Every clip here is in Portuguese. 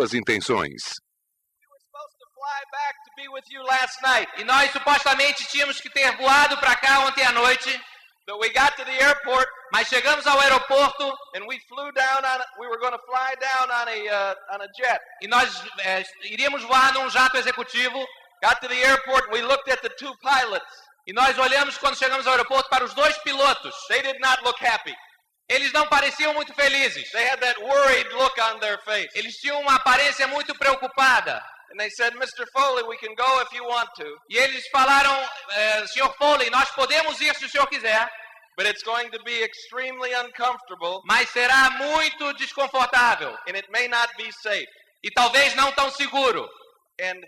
suas intenções. E nós supostamente tínhamos que ter voado para cá ontem à noite. But we got to the airport, mas chegamos ao aeroporto and we flew down on. We were going to fly down on a jet. E nós iríamos voar num jato executivo. Got to the airport, and we looked at the two pilots. E nós olhamos quando chegamos ao aeroporto para os dois pilotos. They did not look happy. Eles não pareciam muito felizes. They had that worried look on their face. Eles tinham uma aparência muito preocupada. And they said, Mr. Foley, we can go if you want to. E eles falaram, Sr. Foley, nós podemos ir se o senhor quiser. But it's going to be extremely uncomfortable. Mas será muito desconfortável. And it may not be safe. E talvez não tão seguro. And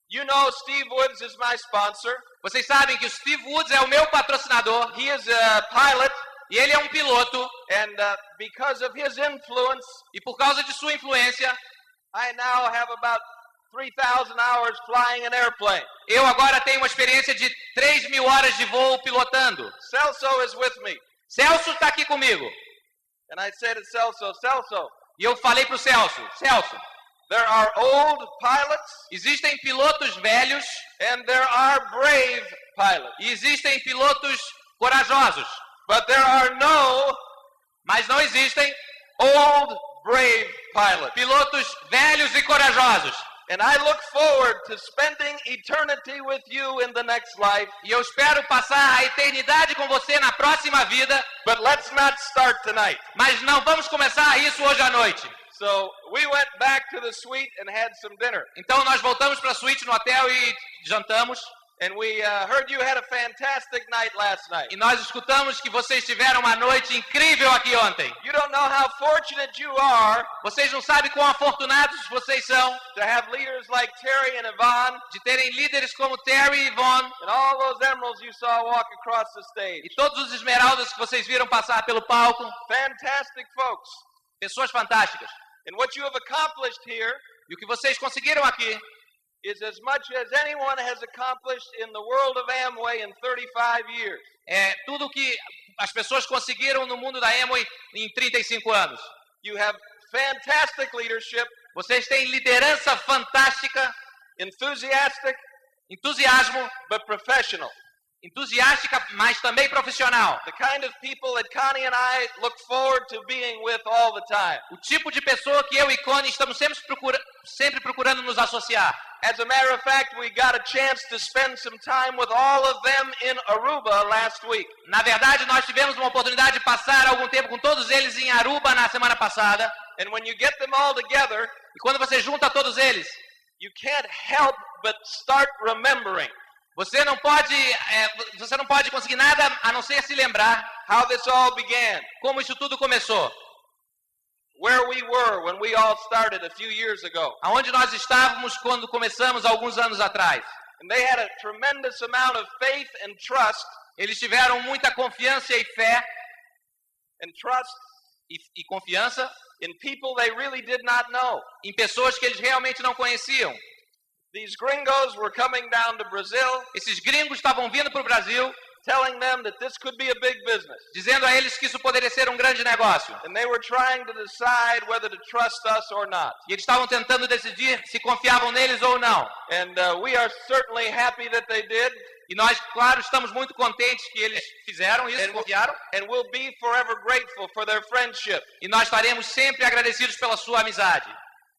you know Steve Woods is my sponsor. Vocês sabem que o Steve Woods é o meu patrocinador. He is a pilot. E ele é um piloto. And because of his influence, e por causa de sua influência, I now have about 3,000 hours flying an airplane. Eu agora tenho uma experiência de 3.000 horas de voo pilotando. Celso is with me. Celso está aqui comigo. And I said to Celso, e eu falei para o Celso, there are old pilots. Existem pilotos velhos. And there are brave pilots. E existem pilotos corajosos. But there are mas não existem old brave pilotos velhos e corajosos. And I look forward to spending eternity with you in the next life. E eu espero passar a eternidade com você na próxima vida. But let's not start tonight. Mas não vamos começar isso hoje à noite. So we went back to the suite and had some dinner. Então nós voltamos para a suíte no hotel e jantamos. And we heard you had a fantastic night last night. E nós escutamos que vocês tiveram uma noite incrível aqui ontem. You don't know how fortunate you are. Vocês não sabem quão afortunados vocês são. To have leaders like Terry and Yvonne. De terem líderes como Terry e Yvonne. And all those emeralds you saw walk across the stage. E todos os esmeraldas que vocês viram passar pelo palco. Fantastic folks. Pessoas fantásticas. And what you have accomplished here. E o que vocês conseguiram aqui. Is as much as anyone has accomplished in the world of Amway in 35 years. É tudo que as pessoas conseguiram no mundo da Amway em 35 anos. You have fantastic leadership. Vocês têm liderança fantástica, entusiasmo, but professional. Entusiástica, mas também profissional. The kind of people that Connie and I look forward to being with all the time. O tipo de pessoa que eu e Connie estamos sempre procurando nos associar. As a matter of fact, we got a chance to spend some time with all of them in Aruba last week. Na verdade, nós tivemos uma oportunidade de passar algum tempo com todos eles em Aruba na semana passada. And when you get them all together, e quando você junta todos eles, you can't help but start remembering. Você não pode conseguir nada a não ser se lembrar how this all began. Como isso tudo começou. Where we were when we all started a few years ago. Aonde nós estávamos quando começamos alguns anos atrás. And they had a tremendous amount of faith and trust. Eles tiveram muita confiança e fé. And trust e confiança in people they really did not know. Em pessoas que eles realmente não conheciam. These gringos were coming down to Brazil. Esses gringos estavam vindo para o Brasil, telling them that this could be a big business. Dizendo a eles que isso poderia ser um grande negócio. And they were trying to decide whether to trust us or not. E eles estavam tentando decidir se confiavam neles ou não. And we are certainly happy that they did. E nós, claro, estamos muito contentes que eles fizeram isso, confiaram. And we'll be forever grateful for their friendship. E nós estaremos sempre agradecidos pela sua amizade.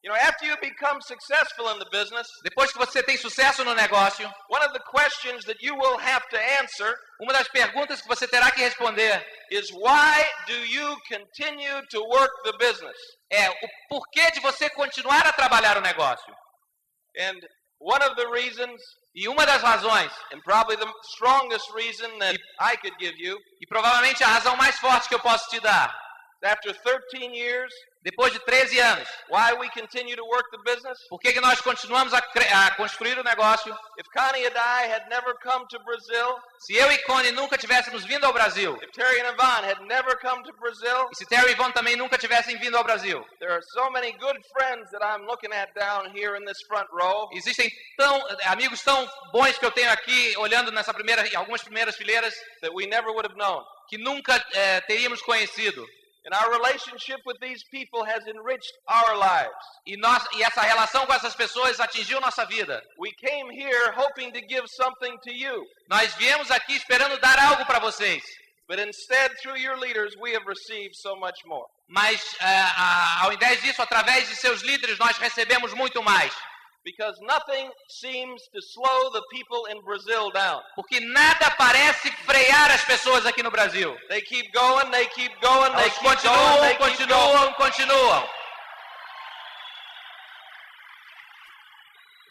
You know, after you become successful in the business, depois que você tem sucesso no negócio, one of the questions that you will have to answer, uma das perguntas que você terá que responder, is why do you continue to work the business? É o porquê de você continuar a trabalhar o negócio. And one of the reasons, e uma das razões, and probably the strongest reason that I could give you, e provavelmente a razão mais forte que eu posso te dar, after 13 years, depois de 13 anos, why we continue to work the business? Por que nós continuamos a construir o negócio? If Connie and I had never come to Brazil, se eu e Connie nunca tivéssemos vindo ao Brasil, if Terry and Yvonne had never come to Brazil, e se Terry e Yvonne também nunca tivessem vindo ao Brasil, there are so many good friends that I'm looking at down here in this front row. Existem amigos tão bons que eu tenho aqui olhando algumas primeiras fileiras, that we never would have known. Que nunca teríamos conhecido. And our relationship with these people has enriched our lives. E essa relação com essas pessoas atingiu nossa vida. We came here hoping to give something to you. Nós viemos aqui esperando dar algo para vocês. But instead, through your leaders, we have received so much more. Mas, ao invés disso, através de seus líderes, nós recebemos muito mais. Because nothing seems to slow the people in Brazil down. Porque nada parece frear as pessoas aqui no Brasil. They keep going, they keep going, they Elas keep going, they keep going. continuam.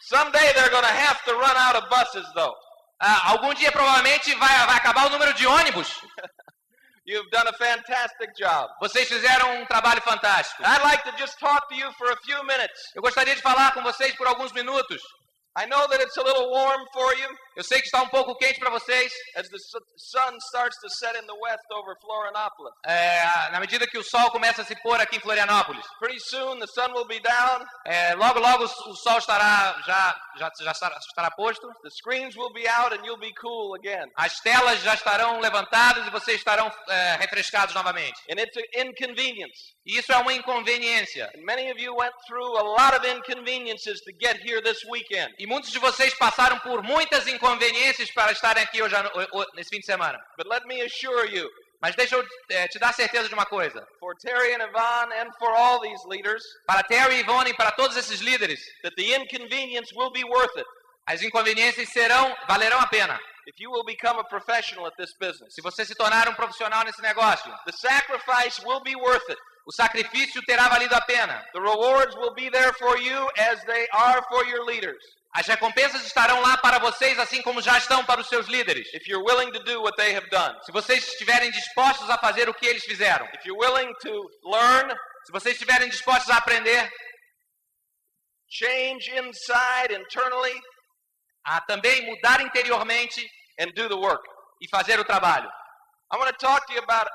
Someday they're going to have to run out of buses, though. Algum dia, provavelmente, vai acabar o número de ônibus. You've done a fantastic job. Vocês fizeram um trabalho fantástico. I'd like to just talk to you for a few minutes. Eu gostaria de falar com vocês por alguns minutos. I know that it's a little warm for you. Eu sei que está um pouco quente para vocês. As the sun starts to set in the west over Florianopolis. Na medida que o sol começa a se pôr aqui em Florianópolis. Pretty soon the sun will be down. Logo o sol estará já estará posto. The screens will be out and you'll be cool again. As telas já estarão levantadas e vocês estarão refrescados novamente. And it's an inconvenience. E isso é uma inconveniência. And many of you went through a lot of inconveniences to get here this weekend. E muitos de vocês passaram por muitas inconveniências para estarem aqui hoje nesse fim de semana. But let me assure you. Mas deixa eu te dar certeza de uma coisa. For Terry and Yvonne and for all these leaders. Para Terry e Yvonne e para todos esses líderes. That the inconvenience will be worth it. As inconveniências valerão a pena. If you will become a professional at this business. Se você se tornar um profissional nesse negócio. The sacrifice will be worth it. O sacrifício terá valido a pena. The rewards will be there for you as they are for your leaders. As recompensas estarão lá para vocês, assim como já estão para os seus líderes. If you're willing to do what they have done. Se vocês estiverem dispostos a fazer o que eles fizeram. If you're willing to learn. Se vocês estiverem dispostos a aprender. Change inside, internally. A também mudar interiormente. And do the work. E fazer o trabalho. I want to talk to you about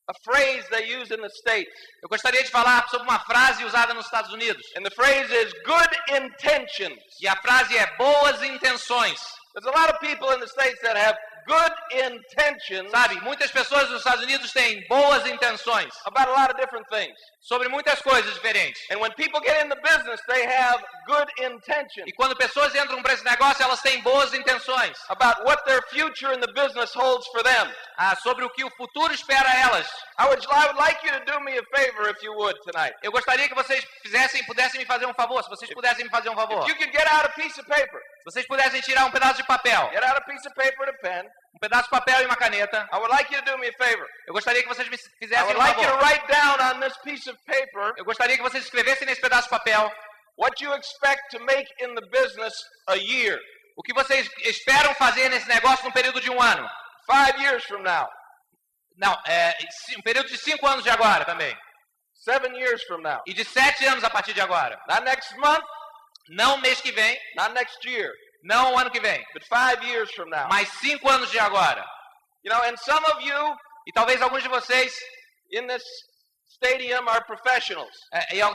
a phrase they use in the States. Eu gostaria de falar sobre uma frase usada nos Estados Unidos. And the phrase is good intentions. E a frase é boas intenções. There's a lot of people in the States that have good intentions. Sabe, muitas pessoas nos Estados Unidos têm boas intenções. About a lot of different things. Sobre muitas coisas diferentes. And when people get in the business, they have good intentions. E quando pessoas entram para esse negócio, elas têm boas intenções. About what their future in the business holds for them. Sobre o que o futuro espera elas. I would like you to do me a favor if you would tonight. Eu gostaria que vocês pudessem me fazer um favor. Se vocês pudessem me fazer um favor. If you could get out a piece of paper. Se vocês pudessem tirar um pedaço de papel. Get out a piece of paper and a pen. Um pedaço de papel e uma caneta. I would like you to do me a favor. Eu gostaria que vocês me fizessem I would um like favor. you to write down on this piece of paper. Eu gostaria que vocês escrevessem nesse pedaço de papel. What you expect to make in the business a year. O que vocês esperam fazer nesse negócio no período de um ano. 5 years from now. Não, um período de 5 anos de agora também. 7 years from now. E de 7 anos a partir de agora. Not next month. Não mês que vem. Not next year. Não o ano que vem. But 5 years from now. Mas 5 anos de agora. You know, and some of you, e talvez alguns de vocês, in this stadium are professionals.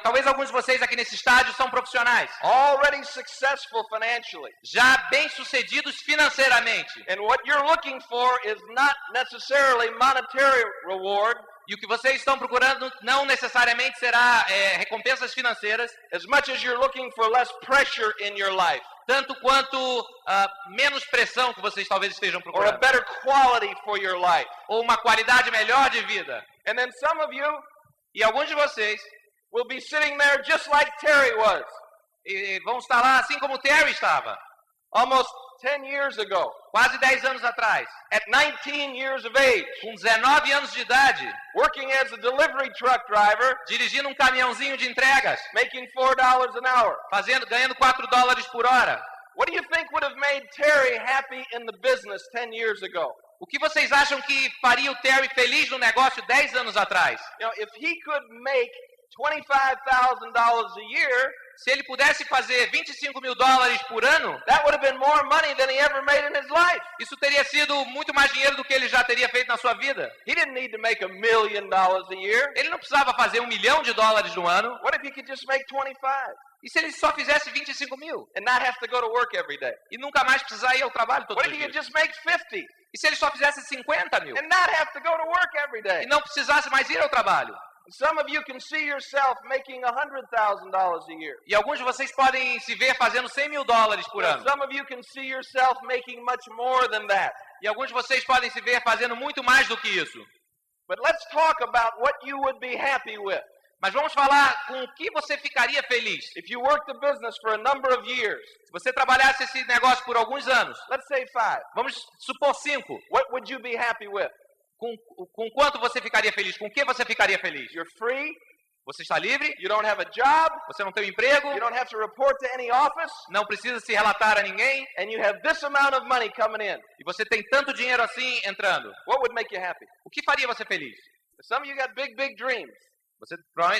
Talvez alguns de vocês aqui nesse estádio são profissionais. Already successful financially. Já bem-sucedidos financeiramente. And what you're looking for is not necessarily monetary reward. E o que vocês estão procurando não necessariamente será recompensas financeiras. As much as you're looking for less pressure in your life. Tanto quanto menos pressão que vocês talvez estejam procurando. Or a better quality for your life. Ou uma qualidade melhor de vida. And then some of you, e alguns de vocês, will be sitting there just like Terry was. E vão estar lá assim como Terry estava. Almost 10 years ago. Quase 10 anos atrás. At 19 years of age. Com 19 anos de idade. Working as a delivery truck driver. Dirigindo um caminhãozinho de entregas. Making $4 an hour. Ganhando $4 por hora. What do you think would have made Terry happy in the business 10 years ago? O que vocês acham que faria o Terry feliz no negócio 10 anos atrás? You know, if he could make $25,000 a year, se ele pudesse fazer $25 mil por ano, that would have been more money than he ever made in his life. Isso teria sido muito mais dinheiro do que ele já teria feito na sua vida. He didn't need to make $1 million a year. Ele não precisava fazer $1 milhão no ano. What if he could just make 25? E se ele só fizesse 25 mil? And not have to go to work every day. E nunca mais precisar ir ao trabalho todos os dias. What if he could just make 50? E se ele só fizesse 50 mil? And not have to go to work every day. E não precisasse mais ir ao trabalho. Some of you can see yourself making $100,000 a year. E alguns de vocês podem se ver fazendo $100 mil por ano. Some of you can see yourself making much more than that. E alguns de vocês podem se ver fazendo muito mais do que isso. But let's talk about what you would be happy with. Mas vamos falar com o que você ficaria feliz. If you worked the business for a number of years. Se você trabalhasse esse negócio por alguns anos. Let's say 5. Vamos supor 5. What would you be happy with? Com quanto você ficaria feliz? Com o que você ficaria feliz? You're free. Você está livre? You don't have a job. Você não tem um emprego. You don't have to report to any office. Não precisa se relatar a ninguém. And you have this amount of money coming in. E você tem tanto dinheiro assim entrando. What would make you happy? O que faria você feliz? Some of you got big dreams.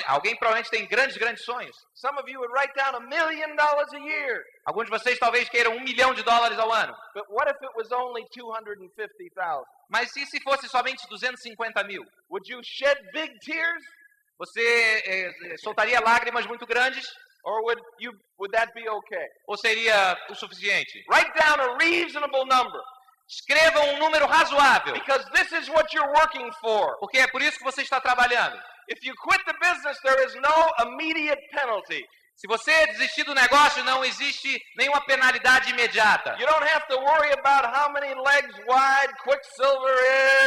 Alguém provavelmente tem grandes sonhos. Some of you would write down $1 million a year. Alguns de vocês talvez queiram $1 milhão ao ano. But what if it was only 250,000? Mas e se fosse somente 250 mil? Would you shed big tears? Você soltaria lágrimas muito grandes? Or would that be okay? Ou seria o suficiente? Write down a reasonable number. Escreva um número razoável. Because this is what you're working for. Porque é por isso que você está trabalhando. If you quit the business, there is no immediate penalty. Se você desistir do negócio, não existe nenhuma penalidade imediata. You don't have to worry about how many legs wide Quicksilver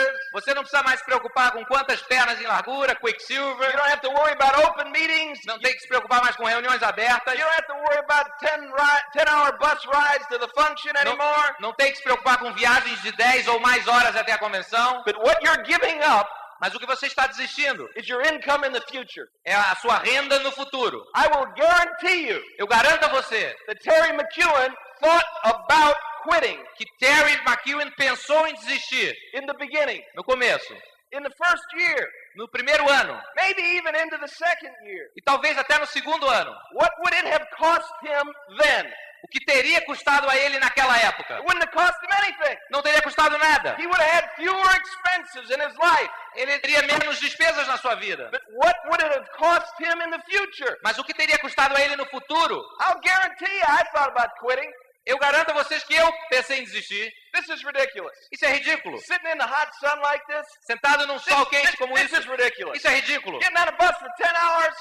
is. Você não precisa mais se preocupar com quantas pernas em largura, Quicksilver. You don't have to worry about open meetings. Não tem que se preocupar mais com reuniões abertas. You don't have to worry about 10-hour bus rides to the function anymore. Não tem que se preocupar com viagens de 10 ou mais horas até a convenção. But what you're giving up, mas o que você está desistindo is your income in the future. É a sua renda no futuro. I will guarantee you, eu garanto a você that Terry McEwen thought about quitting. Que Terry McEwen pensou em desistir. In the beginning. No começo. In the first year. No primeiro ano. Maybe even into the second year. E talvez até no segundo ano. What would it have cost him then? O que teria custado a ele naquela época? It wouldn't have cost him anything. Não teria custado nada. He would have had fewer expenses in his life. Ele teria menos despesas na sua vida. But what would it have cost him in the future? Mas o que teria custado a ele no futuro? I'll guarantee you, I thought about quitting. Eu garanto a vocês que eu pensei em desistir. This is ridiculous. Isso é ridículo. Sitting in the hot sun like this. Sentado num sol quente como this isso. Is ridiculous. Isso é ridículo. Getting on a bus for 10 hours.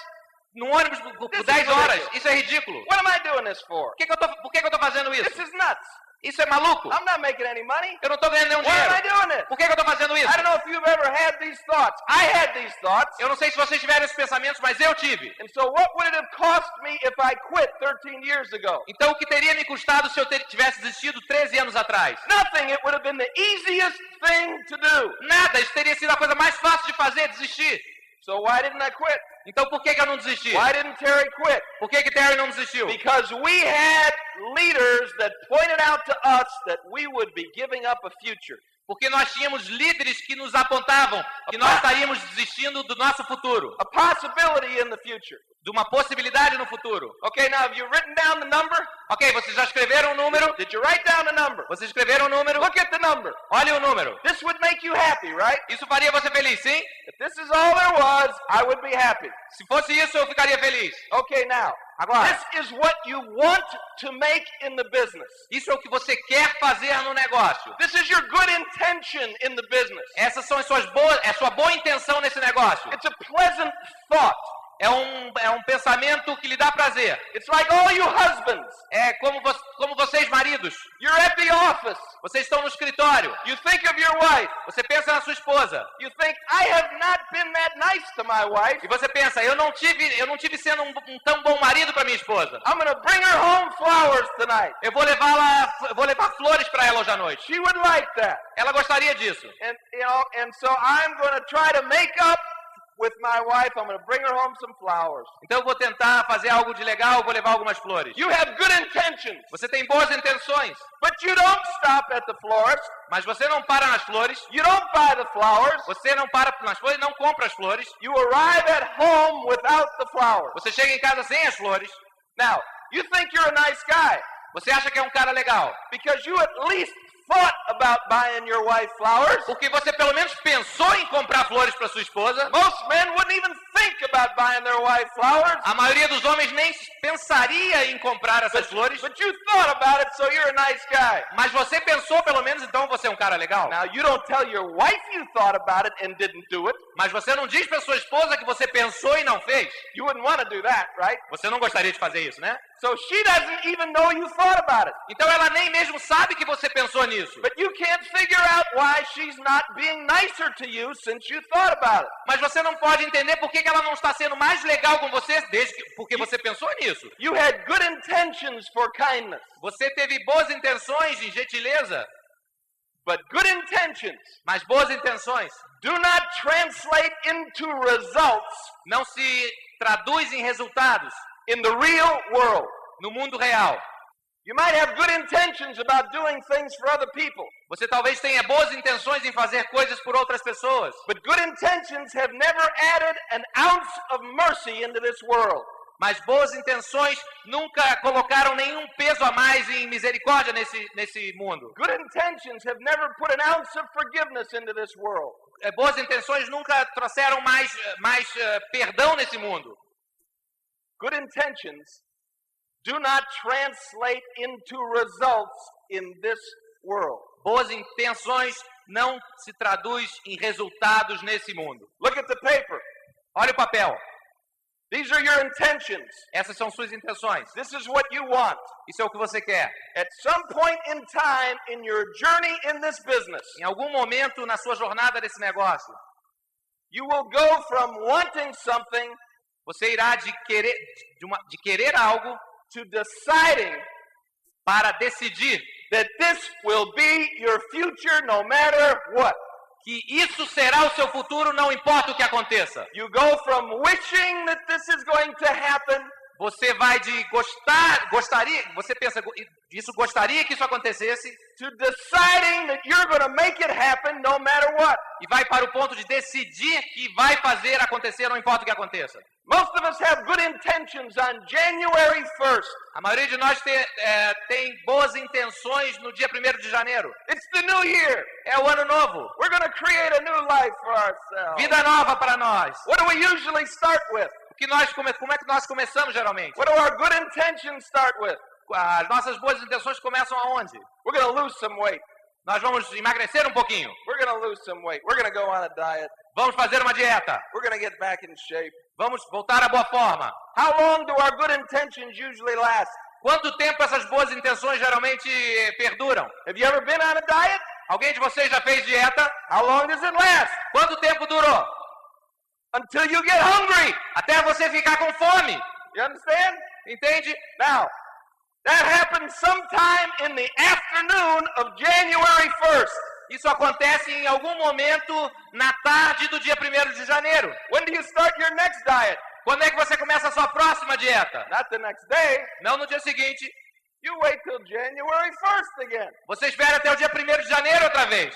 Num ônibus por 10 horas. Isso é ridículo. What am I doing this for? Por que eu tô fazendo isso? This is nuts. Isso é maluco. I'm not making any money. Eu não estou ganhando nenhum dinheiro. Why am I doing it? Por que eu estou fazendo isso? I don't know if you've ever had these thoughts. I had these thoughts. Eu não sei se vocês tiveram esses pensamentos, mas eu tive. And so what would it have cost me if I quit 13 years ago? Então o que teria me custado se eu tivesse desistido 13 anos atrás? Nothing. It would have been the easiest thing to do. Nada. Isso teria sido a coisa mais fácil de fazer, desistir. So why didn't I quit? Então por que eu não desisti? Why didn't Terry quit? Por que Terry não desistiu? Because we had leaders that pointed out to us that we would be giving up a future. Porque nós tínhamos líderes que nos apontavam que nós estaríamos desistindo do nosso futuro. A possibility in the future. De uma possibilidade no futuro. Okay, now have you written down the number? Ok, vocês já escreveram o número? Did you write down the number? Vocês escreveram o número? Look at the number. Olha o número. This would make you happy, right? Isso faria você feliz, sim? If this is all there was, I would be happy. Se fosse isso, eu ficaria feliz. Okay, now. Agora. This is what you want to make in the business. Isso é o que você quer fazer no negócio. This is your good intention in the business. Essas são a sua boa intenção nesse negócio. It's a pleasant thought. É um pensamento que lhe dá prazer. It's like all you husbands. É como vocês maridos. You're at the office. Vocês estão no escritório. You think of your wife. Você pensa na sua esposa. You think, I have not been that nice to my wife. E você pensa, eu não tive sendo um tão bom marido para minha esposa. I'm going to bring her home flowers tonight. Eu vou levar flores para ela hoje à noite. She would like that. Ela gostaria disso. And so I'm going to try to make up with my wife. I'm going to bring her home some flowers. Então eu vou tentar fazer algo de legal, vou levar algumas flores. You have good intentions. Você tem boas intenções. But you don't stop at the flowers. Mas você não para nas flores. You don't buy the flowers. Você não para nas flores, não compra as flores. You arrive at home without the flowers. Você chega em casa sem as flores. Now, you think you're a nice guy. Você acha que é um cara legal. Because you at least thought about buying your wife flowers. Porque você pelo menos pensou em comprar flores para sua esposa. Most men wouldn't even think about buying their wife flowers. A maioria dos homens nem pensaria em comprar essas flores. But you thought about it, so you're a nice guy. Mas você pensou, pelo menos, então você é um cara legal. Now, you don't tell your wife you thought about it and didn't do it. Mas você não diz para sua esposa que você pensou e não fez. You wouldn't want to do that, right? Você não gostaria de fazer isso, né? So she doesn't even know you thought about it. Então ela nem mesmo sabe que você pensou nisso. But you can't figure out why she's not being nicer to you since you thought about it. Mas você não pode entender por que ela não está sendo mais legal com você porque você pensou nisso. You had good intentions for kindness. Você teve boas intenções de gentileza. But good intentions, mas boas intenções, do not translate into results. Não se traduz em resultados. In the real world. No mundo real. You might have good intentions about doing things for other people. Você talvez tenha boas intenções em fazer coisas por outras pessoas. But good intentions have never added an ounce of mercy into this world. Mas boas intenções nunca colocaram nenhum peso a mais em misericórdia nesse mundo. Good intentions have never put an ounce of forgiveness into this world. Boas intenções nunca trouxeram mais perdão nesse mundo. Good intentions do not translate into results in this world. Boas intenções não se traduz em resultados nesse mundo. Look at the paper. Olha o papel. These are your intentions. Essas são suas intenções. This is what you want. Isso é o que você quer. At some point in time in your journey in this business, em algum momento na sua jornada desse negócio, you will go from wanting something, você irá de querer algo, to deciding, para decidir, that this will be your future no matter what. Que isso será o seu futuro, não importa o que aconteça. You go from wishing that this is going to happen. Você vai de gostaria, você pensa, gostaria que isso acontecesse, to deciding that you're going to make it happen no matter what. E vai para o ponto de decidir que vai fazer acontecer, não importa o que aconteça. Most of us have good intentions on January 1st. A maioria de nós tem boas intenções no dia 1º de janeiro. It's the new year. É o ano novo. We're going to create a new life for ourselves. Vida nova para nós. What do we usually start with? Como é que nós começamos geralmente? What do our good intentions start with? As nossas boas intenções começam aonde? We're going to lose some weight. Nós vamos emagrecer um pouquinho. We're going to lose some weight. We're going to go on a diet. Vamos fazer uma dieta. We're going to get back in shape. Vamos voltar à boa forma. How long do our good intentions usually last? Quanto tempo essas boas intenções geralmente perduram? Have you ever been on a diet? Alguém de vocês já fez dieta? How long does it last? Quanto tempo durou? Until you get hungry. Até você ficar com fome. You understand? Entende? Now, that happened sometime in the afternoon of January 1st. Isso acontece em algum momento na tarde do dia 1º de janeiro. When do you start your next diet? Quando é que você começa a sua próxima dieta? Not the next day. Não no dia seguinte. You wait till January 1st again. Você espera até o dia 1º de janeiro outra vez.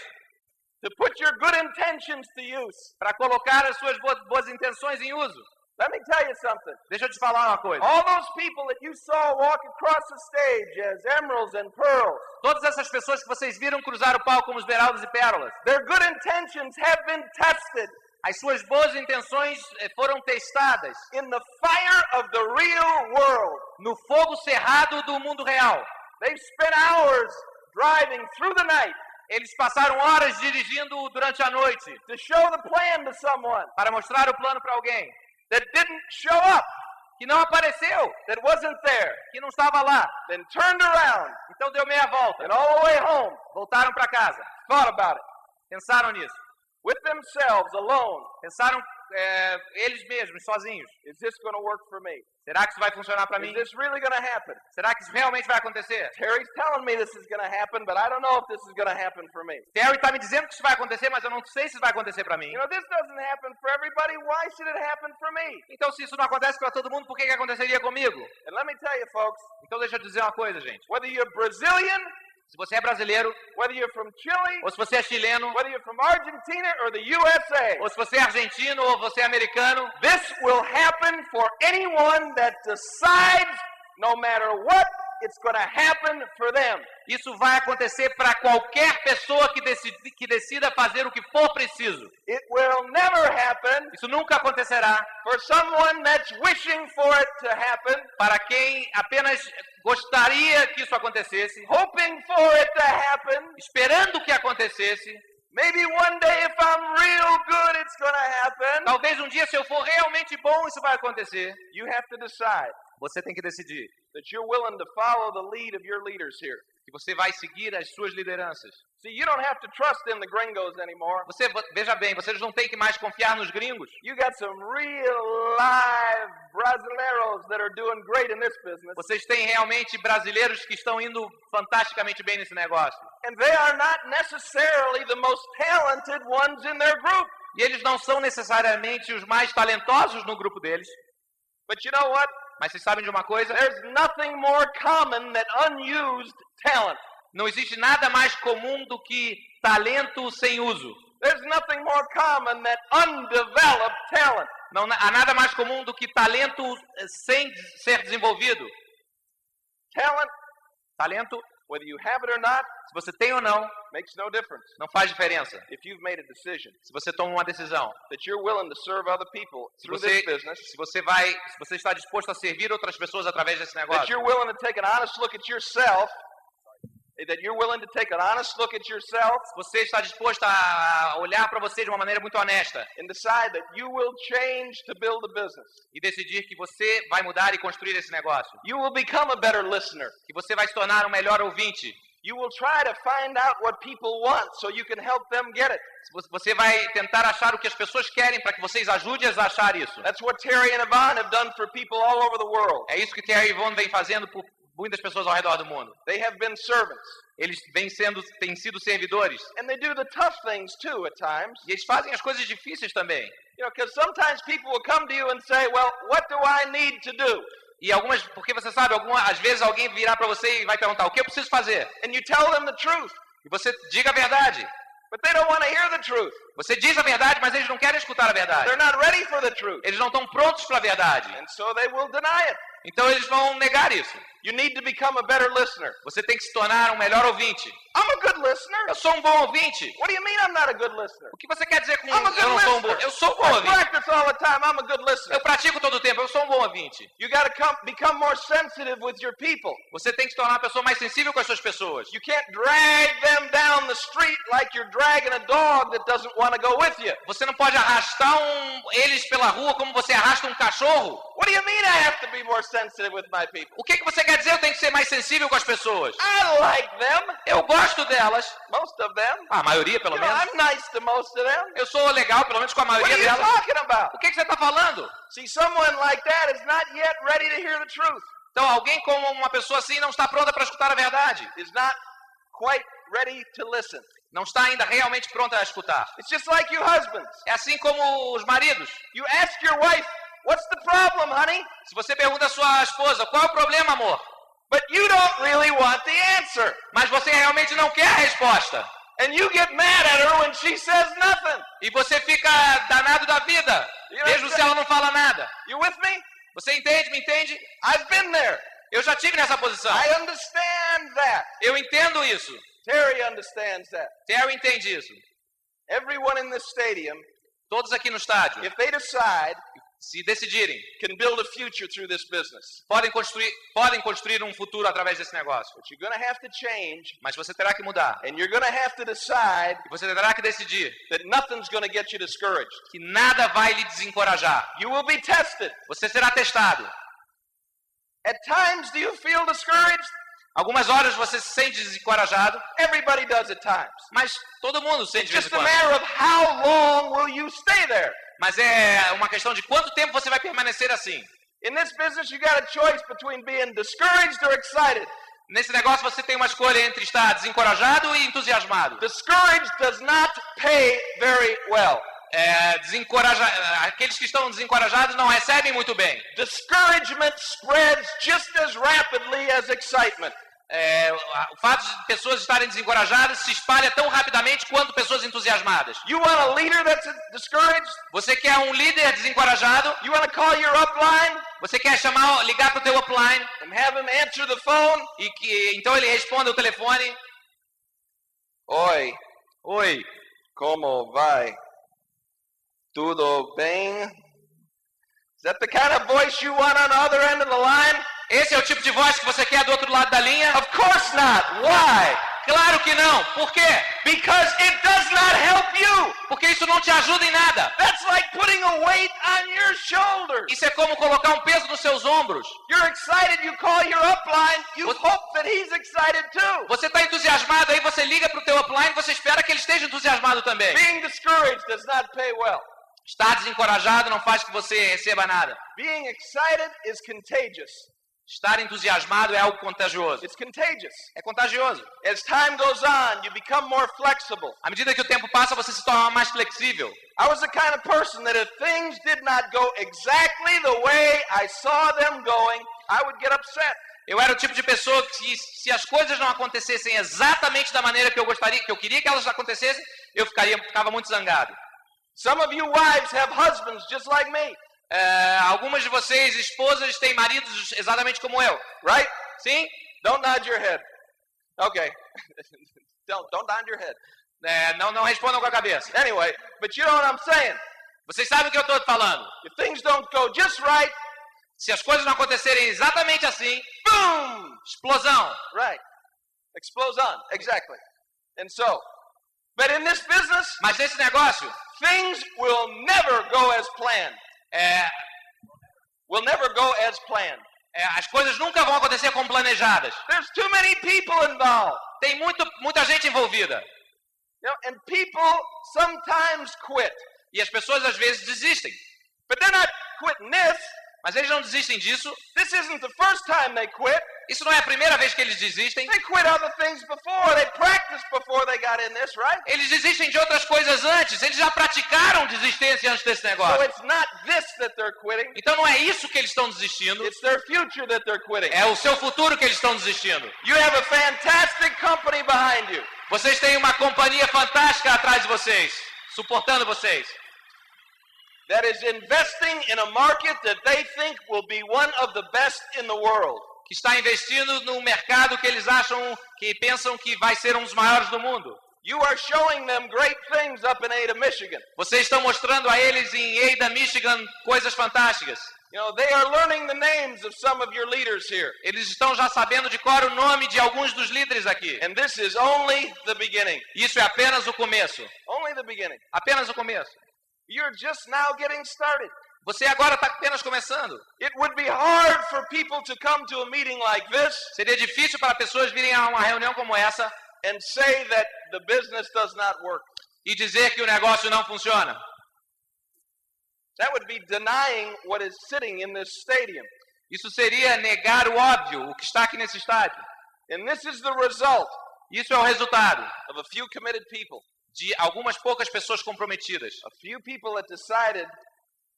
To put your good intentions to use. Para colocar as suas boas intenções em uso. Let me tell you something. Deixa eu te falar uma coisa. All those people that you saw walk across the stage as emeralds and pearls. Todas essas pessoas que vocês viram cruzar o palco como esmeraldas e pérolas. Their good intentions have been tested. As suas boas intenções foram testadas. In the fire of the real world. No fogo cerrado do mundo real. They spent hours driving through the night. Eles passaram horas dirigindo durante a noite. To show the plan to someone. Para mostrar o plano para alguém. That didn't show up. Que não apareceu. That wasn't there. Que não estava lá. Then turned around. Então deu meia volta. And all the way home. Voltaram para casa. Thought about it. Pensaram nisso. With themselves, alone. Pensaram eles mesmos, sozinhos. Is this going to work for me? Será que isso vai funcionar para mim? Is this really going to happen? Será que isso realmente vai acontecer? Terry's telling me this is going to happen, but I don't know if this is going to happen for me. Terry está me dizendo que isso vai acontecer, mas eu não sei se isso vai acontecer para mim. You know, this doesn't happen for everybody. Why should it happen for me? Então, se isso não acontece para todo mundo, por que aconteceria comigo? And let me tell you, folks. Então, deixa eu dizer uma coisa, gente. Whether you're Brazilian, se você é brasileiro, whether you're from Chile, ou se você é chileno, whether you're from Argentina or the USA, ou se você é argentino ou você é americano, this will happen for anyone that decides, no matter what, it's going to happen for them. Isso vai acontecer para qualquer pessoa que decida fazer o que for preciso. It will never happen Isso nunca acontecerá for someone that's wishing for it to happen, para quem apenas gostaria que isso acontecesse, hoping for it to happen. esperando que acontecesse. Maybe one day if I'm real good, it's going to happen. Talvez um dia, se eu for realmente bom, isso vai acontecer. You have to decide Você tem que decidir that you're willing to follow the lead of your leaders here. que você vai seguir as suas lideranças. See, you don't have to trust in the gringos anymore. Veja bem, vocês não têm que mais confiar nos gringos. You got some real live brasileiros that are doing great in this business. Vocês têm realmente brasileiros que estão indo fantasticamente bem nesse negócio. And they are not necessarily the most talented ones in their group. E eles não são necessariamente os mais talentosos no grupo deles. But you know what? Mas vocês sabem de uma coisa? There's nothing more common than unused talent. Não existe nada mais comum do que talento sem uso. There's nothing more common than undeveloped talent. Não há nada mais comum do que talento sem ser desenvolvido. Talento, whether you have it or not, se você tem ou não, makes no difference. não faz diferença. If you've made a decision Se você toma uma decisão, that you're willing to serve other people through você, this business, se você está disposto a servir outras pessoas através desse that negócio, you're willing to take an honest look at yourself, that you're willing to take an honest look at yourself se você está disposto a olhar para você de uma maneira muito honesta and decide that you will change to build a business. e decidir que você vai mudar e construir esse negócio, You will become a better listener. que você vai se tornar um melhor ouvinte, You will try to find out what people want so you can help them get it. você vai tentar achar o que as pessoas querem para que vocês ajudem-as a achar isso. That's what Terry and Yvonne have done for people all over the world. É isso que Terry e Yvonne vem fazendo por muitas pessoas ao redor do mundo. They have been servants. Eles têm sido servidores. And they do the tough things too at times. E eles fazem as coisas difíceis também. You know, because sometimes people will come to you and say, well, what do I need to do? E porque você sabe, às vezes alguém virá para você e vai perguntar, o que eu preciso fazer? And you tell them the truth. E você diga a verdade. But they don't want to hear the truth. Você diz a verdade, mas eles não querem escutar a verdade. They're not ready for the truth. Eles não estão prontos para a verdade. And so they will deny it. Então eles vão negar isso. You need to become a better listener. Você tem que se tornar um melhor ouvinte. I'm a good listener. Eu sou um bom ouvinte. What do you mean I'm not a good listener? O que você quer dizer com I'm a good eu não sou um bom? listener. Eu sou um bom I ouvinte. practice all the time. I'm a good listener. Eu pratico todo o tempo. Eu sou um bom ouvinte. You got to become more sensitive with your people. Você tem que se tornar uma pessoa mais sensível com as suas pessoas. You can't drag them down the street like you're dragging a dog that doesn't want to go with you. Você não pode arrastar eles pela rua como você arrasta um cachorro. What do you mean I have to be more sensitive with my people? O que você quer dizer? Eu tenho que ser mais sensível com as pessoas. I like them. Eu gosto delas. Most of them. A maioria, pelo You know, menos. I'm nice to most of them. Eu sou legal, pelo menos com a What maioria are you delas. talking about? O que você está falando? See, someone like that is not yet ready to hear the truth. Então, alguém como uma pessoa assim não está pronta para escutar a verdade. Is not quite ready to listen. Não está ainda realmente pronta a escutar. It's just like you husbands. É assim como os maridos. You ask your wife, what's the problem, honey? Se você pergunta à sua esposa, qual é o problema, amor? But you don't really want the answer. Mas você realmente não quer a resposta. And you get mad at her when she says nothing. E você fica danado da vida, mesmo se ela não fala nada. You with me? Você entende? Me entende? I've been there. Eu já estive nessa posição. I understand that. Eu entendo isso. Terry understands that. Terry entende isso. Everyone in this stadium, Todos aqui no estádio, if they decide, se decidirem, can build a future through this business. podem construir um futuro através desse negócio. But you're going to have to change, Mas você terá que mudar. and you're going to have to decide E você terá que decidir that nothing's going to get you discouraged. que nada vai lhe desencorajar. You will be tested. Você será testado. At times, do you feel discouraged? Algumas horas você se sente desencorajado, Everybody does at times. mas todo mundo sente de vez em Just a quando. matter of how long will you stay there. Mas é uma questão de quanto tempo você vai permanecer assim. In this business, you got a choice between being discouraged or excited. Nesse negócio você tem uma escolha entre estar desencorajado e entusiasmado. Discouraged does not pay very well. Aqueles que estão desencorajados não recebem muito bem. Discouragement spreads just as rapidly as excitement. O fato de pessoas estarem desencorajadas se espalha tão rapidamente quanto pessoas entusiasmadas. You want a leader that's discouraged? Você quer um líder desencorajado? You want to call your upline Você quer ligar para o teu upline and have him answer the phone? e que então ele responda o telefone? Oi, Oi, como vai? Tudo bem? Is that the kind of voice you want on the other end of the line? esse é o tipo de voz que você quer do outro lado da linha? Of course not. Why? Claro que não. Por quê? Because it does not help you. Porque isso não te ajuda em nada. That's like putting a weight on your shoulders. Isso é como colocar um peso nos seus ombros. You're excited, you call your upline, you hope that he's excited too. Você está entusiasmado, aí você liga para o teu upline, você espera que ele esteja entusiasmado também. Being discouraged does not pay well. Estar desencorajado não faz que você receba nada. Being excited is contagious. Estar entusiasmado é algo contagioso. It's contagious. É contagioso. As time goes on, you become more flexible. À medida que o tempo passa, você se torna mais flexível. I was the kind of person that if things did not go exactly the way I saw them going, I would get upset. Eu era o tipo de pessoa que se as coisas não acontecessem exatamente da maneira que eu gostaria, que eu queria que elas acontecessem, eu ficava muito zangado. Some of you wives have husbands just like me. Algumas de vocês, esposas, têm maridos exatamente como eu. Right? Sim? Don't nod your head. Okay. don't nod your head. Não respondam com a cabeça. Anyway, but you know what I'm saying. Vocês sabem o que eu estou falando. If things don't go just right, se as coisas não acontecerem exatamente assim, boom! Explosão. Right. Explosion. Exactly. And so, but in this business, mas nesse negócio, things will never go as planned. Will never go as planned. As coisas nunca vão acontecer como planejadas. There's too many people involved. Tem muita gente envolvida. You know, and people sometimes quit. E as pessoas às vezes desistem. But they're not quitting this. Mas eles não desistem disso. This isn't the first time they quit. Isso não é a primeira vez que eles desistem. They quit other things before. They practiced before they got in this, right? Eles desistem de outras coisas antes. Eles já praticaram desistência antes desse negócio. So it's not this that they're quitting. Então não é isso que eles estão desistindo. It's their future that they're quitting. É o seu futuro que eles estão desistindo. You have a fantastic company behind you. Vocês têm uma companhia fantástica atrás de vocês, suportando vocês. That is investing in a market that they think will be one of the best in the world. Que está investindo num mercado que eles pensam que vai ser um dos maiores do mundo. You are showing them great things up in Ada, Michigan. Vocês estão mostrando a eles em Ada, Michigan, coisas fantásticas. You know, they are learning the names of some of your leaders here. Eles estão já sabendo de cor o nome de alguns dos líderes aqui. And this is only the beginning. Isso é apenas o começo. Only the beginning. Apenas o começo. You're just now getting started. Você agora está apenas começando. It would be hard for people to come to a meeting like this. Seria difícil para pessoas virem a uma reunião como essa and say that the business does not work. E dizer que o negócio não funciona. That would be denying what is sitting in this stadium. Isso seria negar o óbvio, o que está aqui nesse estádio. And this is the result. Isso é o resultado of a few committed people. De algumas poucas pessoas comprometidas. A few people that decided,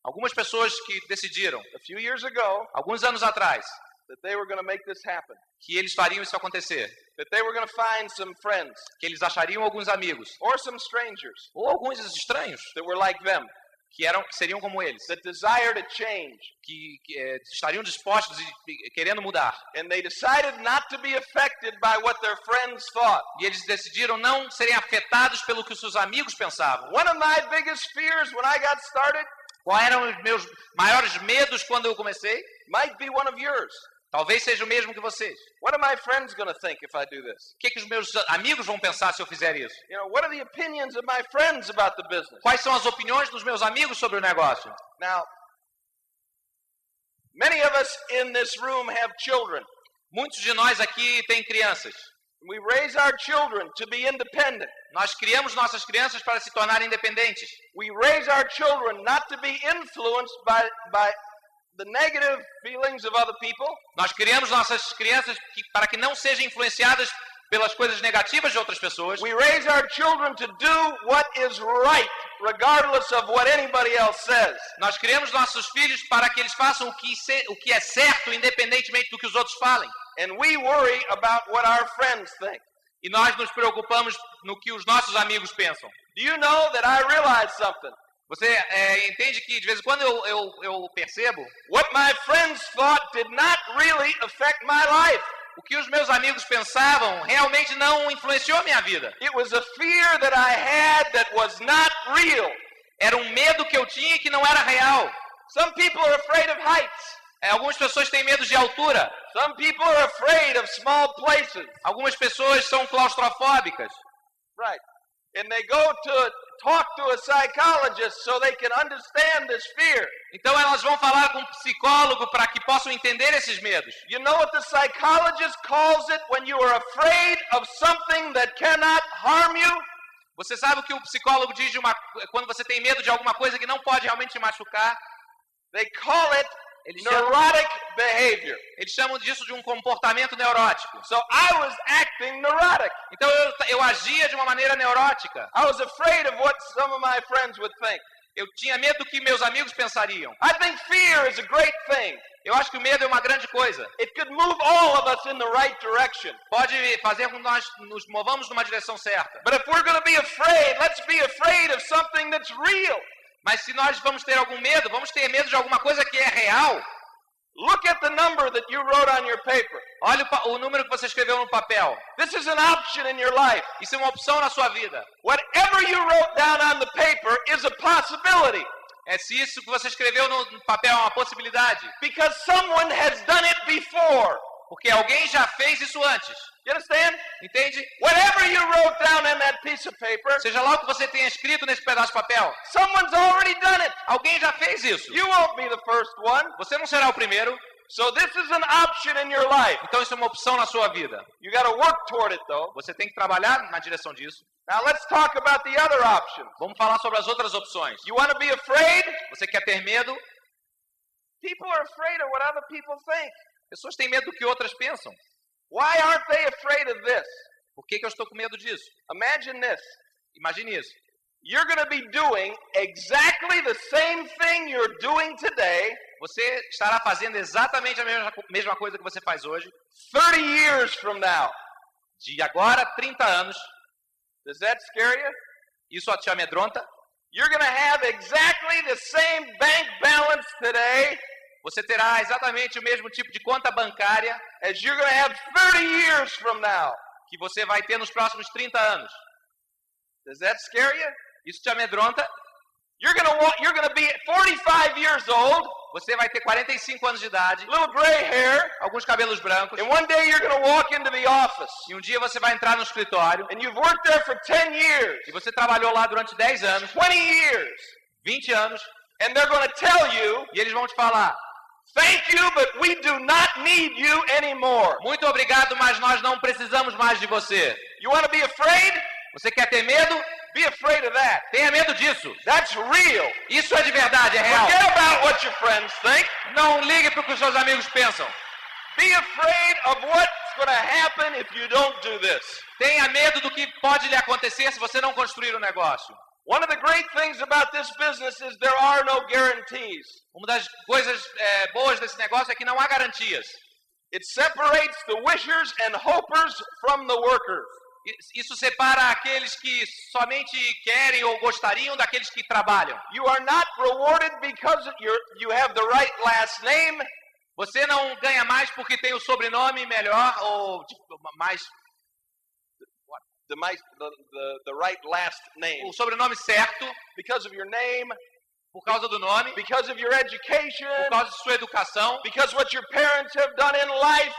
algumas pessoas que decidiram, a few years ago, alguns anos atrás, that they were going to make this happen. Que eles fariam isso acontecer. That they were going to find some friends. Que eles achariam alguns amigos. Or some strangers. Ou alguns estranhos. That were like them. Que seriam como eles. That desired a change. Que estariam dispostos e querendo mudar. And they decided not to be affected by what their friends thought. E eles decidiram não serem afetados pelo que os seus amigos pensavam. One of my biggest fears when I got started, quais eram os meus maiores medos quando eu comecei? Might be one of yours. Talvez seja o mesmo que vocês. What are my friends going to think if I do this? O que os meus amigos vão pensar se eu fizer isso? You know, what are the opinions of my friends about the business? Quais são as opiniões dos meus amigos sobre o negócio? Now, many of us in this room have children. Muitos de nós aqui têm crianças. We raise our children to be independent. Nós criamos nossas crianças para se tornarem independentes. We raise our children not to be influenced by the negative feelings of other people. Nós criamos nossas crianças para que não sejam influenciadas pelas coisas negativas de outras pessoas. We raise our children to do what is right, regardless of what anybody else says. Nós criamos nossos filhos para que eles façam o que é certo, independentemente do que os outros falem. And we worry about what our friends think. E nós nos preocupamos no que os nossos amigos pensam. Do you know that I realized something? Você entende que de vez em quando eu percebo What my friends thought did not really affect my life. o que os meus amigos pensavam realmente não influenciou a minha vida. It was a fear that I had that was not real. Era um medo que eu tinha que não era real. Some people are afraid of heights. Algumas pessoas têm medo de altura. Some people are afraid of small places. Algumas pessoas são claustrofóbicas. Right. And they go to talk to a psychologist so they can understand this fear. Então elas vão falar com um psicólogo para que possam entender esses medos. You know what the psychologist calls it when you are afraid of something that cannot harm you? Você sabe o que o psicólogo diz quando você tem medo de alguma coisa que não pode realmente te machucar? They call it neurotic behavior. Eles chamam disso de um comportamento neurótico. So I was acting neurotic. Então eu agia de uma maneira neurótica. I was afraid of what some of my friends would think. Eu tinha medo do que meus amigos pensariam. I think fear is a great thing. Eu acho que o medo é uma grande coisa. It could move all of us in the right direction. Pode fazer com que nós nos movamos numa direção certa. But if we're going to be afraid, let's be afraid of something that's real. Mas se nós vamos ter algum medo, vamos ter medo de alguma coisa que é real. Look at the number that you wrote on your paper. Olha o número que você escreveu no papel. This is an option in your life. Isso é uma opção na sua vida. Whatever you wrote down on the paper is a possibility. Se isso que você escreveu no papel é uma possibilidade. Because someone has done it before. Porque alguém já fez isso antes. You understand? Entende? Whatever you wrote down in that piece of paper, seja lá o que você tenha escrito nesse pedaço de papel, someone's already done it. Alguém já fez isso. You won't be the first one. Você não será o primeiro. So this is an option in your life. Então isso é uma opção na sua vida. You got to work toward it though. Você tem que trabalhar na direção disso. Now let's talk about the other options. Vamos falar sobre as outras opções. You want to be afraid? Você quer ter medo? People are afraid of what other people think. Pessoas têm medo do que outras pensam. Why aren't they afraid of this? Por que eu estou com medo disso? Imagine this. Imagine isso. You're going to be doing exactly the same thing you're doing today. Você estará fazendo exatamente a mesma coisa que você faz hoje. 30 years from now. De agora, 30 anos. Does that scare you? Isso te amedronta? You're going to have exactly the same bank balance today. Você terá exatamente o mesmo tipo de conta bancária as you're going to have 30 years from now. Que você vai ter nos próximos 30 anos. Does that scare you? Isso te amedronta? You're going to be 45 years old. Você vai ter 45 anos de idade. Little gray hair. Alguns cabelos brancos. And one day you're going to walk into the office. E um dia você vai entrar no escritório. And you've worked there for 10 years. E você trabalhou lá durante 10 anos. 20 years. 20 anos. And they're going to tell you. E eles vão te falar. Thank you, but we do not need you anymore. Muito obrigado, mas nós não precisamos mais de você. You want to be afraid? Você quer ter medo? Be afraid of that. Tenha medo disso. That's real. Isso é de verdade, é real. Forget about what your friends think. Não ligue para o que os seus amigos pensam. Be afraid of what's going to happen if you don't do this. Tenha medo do que pode lhe acontecer se você não construir um negócio. One of the great things about this business is there are no guarantees. Uma das coisas boas desse negócio é que não há garantias. It separates the wishers and hopers from the workers. Isso separa aqueles que somente querem ou gostariam daqueles que trabalham. You are not rewarded because you have the right last name. Você não ganha mais porque tem o sobrenome melhor ou mais the right last name. O sobrenome certo. Because of your name. Por causa do nome. Because of your education. Por causa de sua educação. Because what your parents have done in life.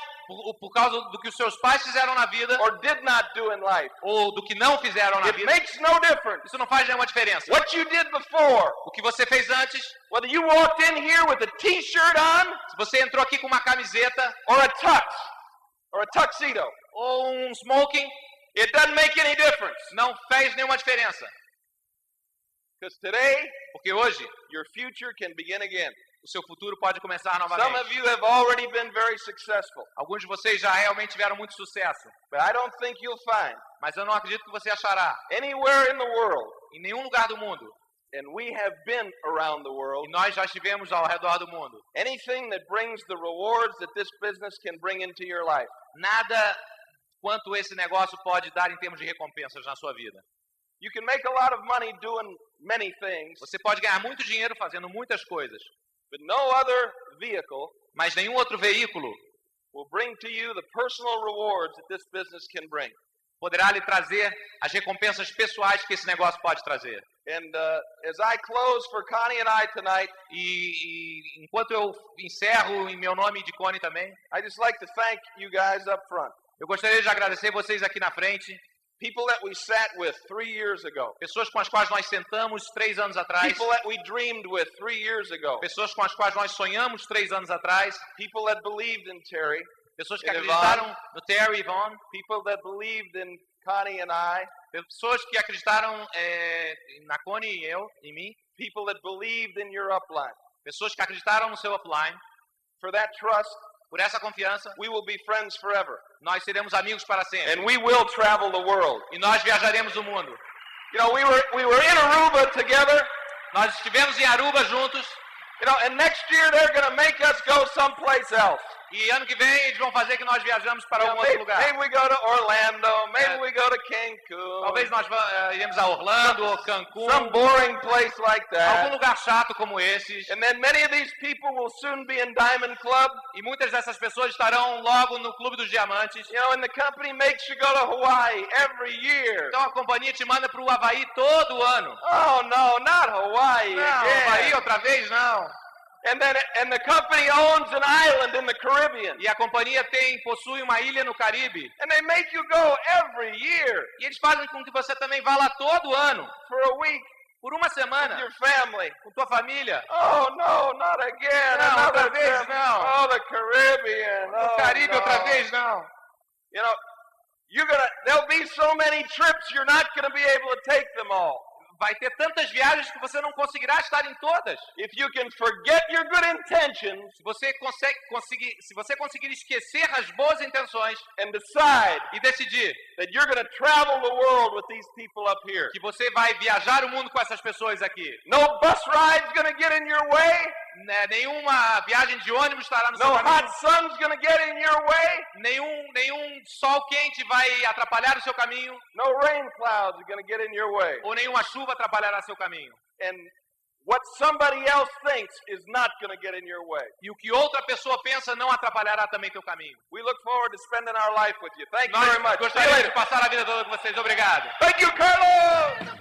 Por causa do que os seus pais fizeram na vida. Or did not do in life. Ou do que não fizeram na vida. It makes no difference. Isso não faz nenhuma diferença. What you did before. O que você fez antes. Whether you walked in here with a t-shirt on. Se você entrou aqui com uma camiseta. Or a tux. Or a tuxedo. Ou um smoking. It doesn't make any difference. Não fez nenhuma diferença. Because today, porque hoje, your future can begin again. O seu futuro pode começar novamente. Some of you have already been very successful. Alguns de vocês já realmente tiveram muito sucesso. But I don't think you'll find. Mas eu não acredito que você achará. Anywhere in the world. Em nenhum lugar do mundo. And we have been around the world. E nós já estivemos ao redor do mundo. Anything that brings the rewards that this business can bring into your life. Nada quanto esse negócio pode dar em termos de recompensas na sua vida. You can make a lot of money doing many things. Você pode ganhar muito dinheiro fazendo muitas coisas. But no other vehicle Mas nenhum outro veículo will bring to you the personal rewards that this business can bring. poderá lhe trazer as recompensas pessoais que esse negócio pode trazer. And as I close for Connie and I tonight, E enquanto eu encerro em meu nome e de Connie também, I just like to thank you guys up front. eu gostaria de agradecer vocês aqui na frente, People that we sat with 3 years ago. pessoas com as quais nós sentamos 3 anos atrás, People that we dreamed with 3 years ago. pessoas com as quais nós sonhamos 3 anos atrás, People that believed in Terry. pessoas que And acreditaram no Terry e Yvonne, People that believed in Connie and I. pessoas que acreditaram na Connie e eu, em mim, People that believed in your upline. pessoas que acreditaram no seu upline. For that trust, Por essa confiança, we will be friends forever. nós seremos amigos para sempre. And we will travel the world. E nós viajaremos o mundo. You know, we were in Aruba together. Nós estivemos em Aruba juntos. You know, and next year they're going to make us go someplace else. E ano que vem eles vão fazer que nós viajamos para You algum know, outro lugar. maybe we go to Orlando. Maybe Yeah. we go to Cancun. Talvez nós iremos a Orlando ou Cancún. Some boring place like Algum that. lugar chato como esses. And then many of these people will soon be in Diamond Club. E muitas dessas pessoas estarão logo no Clube dos Diamantes. You know, and the company makes you go to Hawaii every year. Então a companhia te manda para o Havaí todo ano. Oh no, not Hawaii Não, again. Havaí outra vez não. And the company owns an island in the Caribbean. E a companhia possui uma ilha no Caribe. And they make you go every year E eles fazem com que você também vá lá todo ano. for a week Por uma with semana. your family. Com tua família. Oh no, not again. Não, Another outra vez trip. não. Oh, the Caribbean. No Oh, Caribe no. outra vez não. You know, there'll be so many trips you're not going to be able to take them all. Vai ter tantas viagens que você não conseguirá estar em todas. If you can forget your good intentions Se você conseguir esquecer as boas intenções and decide e decidir that you're going to travel the world with these people up here. que você vai viajar o mundo com essas pessoas aqui. No bus ride's going to get in your way. Nenhuma viagem de ônibus estará no seu No caminho. hot sun's going to get in your way. Nenhum sol quente vai atrapalhar o seu caminho. No rain clouds are going to get in your way. Ou nenhuma chuva atrapalhará seu caminho. And what somebody else thinks is not going to get in your way. E o que outra pessoa pensa não atrapalhará também teu caminho. We look forward to spending our life with you. Thank you Nós very much. See you gostaríamos de later. passar a vida toda com vocês. Obrigado. Thank you, Carlos.